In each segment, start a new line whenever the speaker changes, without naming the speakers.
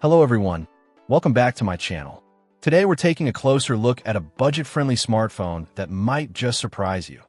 Hello everyone, welcome back to my channel. Today we're taking a closer look at a budget-friendly smartphone that might just surprise you.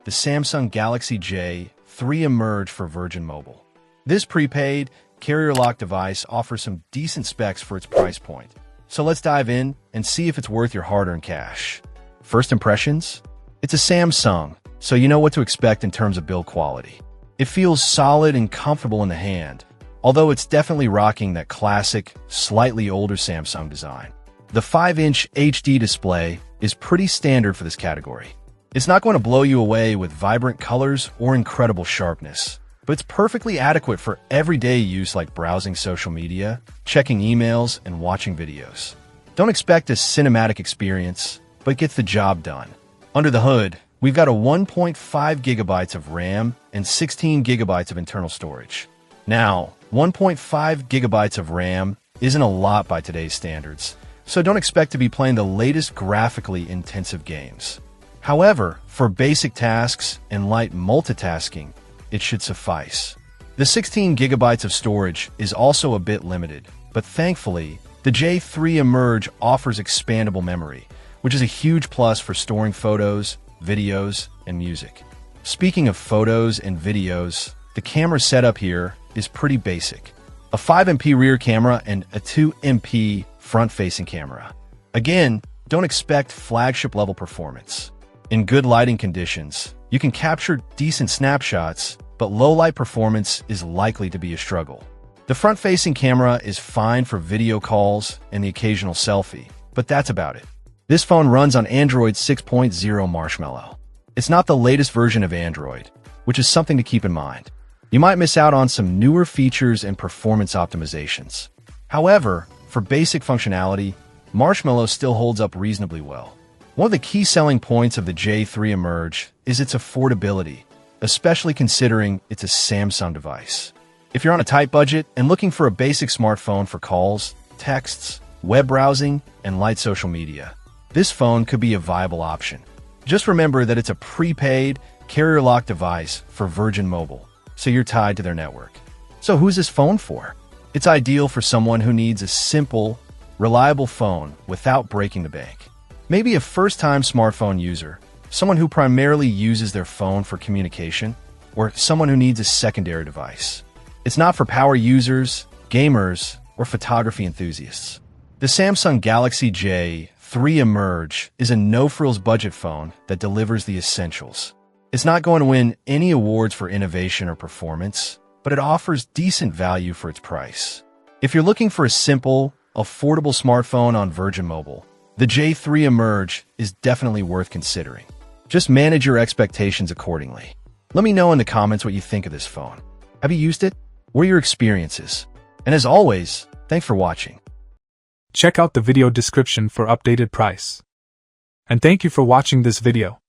The Samsung Galaxy J3 Emerge for Virgin Mobile. This prepaid, carrier-locked device offers some decent specs for its price point. So let's dive in and see if it's worth your hard-earned cash. First impressions? It's a Samsung, so you know what to expect in terms of build quality. It feels solid and comfortable in the hand, although it's definitely rocking that classic, slightly older Samsung design. The 5-inch HD display is pretty standard for this category. It's not going to blow you away with vibrant colors or incredible sharpness, but it's perfectly adequate for everyday use like browsing social media, checking emails, and watching videos. Don't expect a cinematic experience, but it gets the job done. Under the hood, we've got a 1.5 gigabytes of RAM and 16 gigabytes of internal storage. Now, 1.5 gigabytes of RAM isn't a lot by today's standards, so don't expect to be playing the latest graphically intensive games. However, for basic tasks and light multitasking, it should suffice. The 16 gigabytes of storage is also a bit limited, but thankfully, the J3 Emerge offers expandable memory, which is a huge plus for storing photos, videos, and music. Speaking of photos and videos, the camera setup here is pretty basic. A 5MP rear camera and a 2MP front-facing camera. Again, don't expect flagship-level performance. In good lighting conditions, you can capture decent snapshots, but low-light performance is likely to be a struggle. The front-facing camera is fine for video calls and the occasional selfie, but that's about it. This phone runs on Android 6.0 Marshmallow. It's not the latest version of Android, which is something to keep in mind. You might miss out on some newer features and performance optimizations. However, for basic functionality, Marshmallow still holds up reasonably well. One of the key selling points of the J3 Emerge is its affordability, especially considering it's a Samsung device. If you're on a tight budget and looking for a basic smartphone for calls, texts, web browsing, and light social media, this phone could be a viable option. Just remember that it's a prepaid, carrier-locked device for Virgin Mobile, so you're tied to their network. So who's this phone for? It's ideal for someone who needs a simple, reliable phone without breaking the bank. Maybe a first-time smartphone user, someone who primarily uses their phone for communication, or someone who needs a secondary device. It's not for power users, gamers, or photography enthusiasts. The Samsung Galaxy J3 Emerge is a no-frills budget phone that delivers the essentials. It's not going to win any awards for innovation or performance, but it offers decent value for its price. If you're looking for a simple, affordable smartphone on Virgin Mobile, the J3 Emerge is definitely worth considering. Just manage your expectations accordingly. Let me know in the comments what you think of this phone. Have you used it? What are your experiences? And as always, thanks for watching.
Check out the video description for updated price. And thank you for watching this video.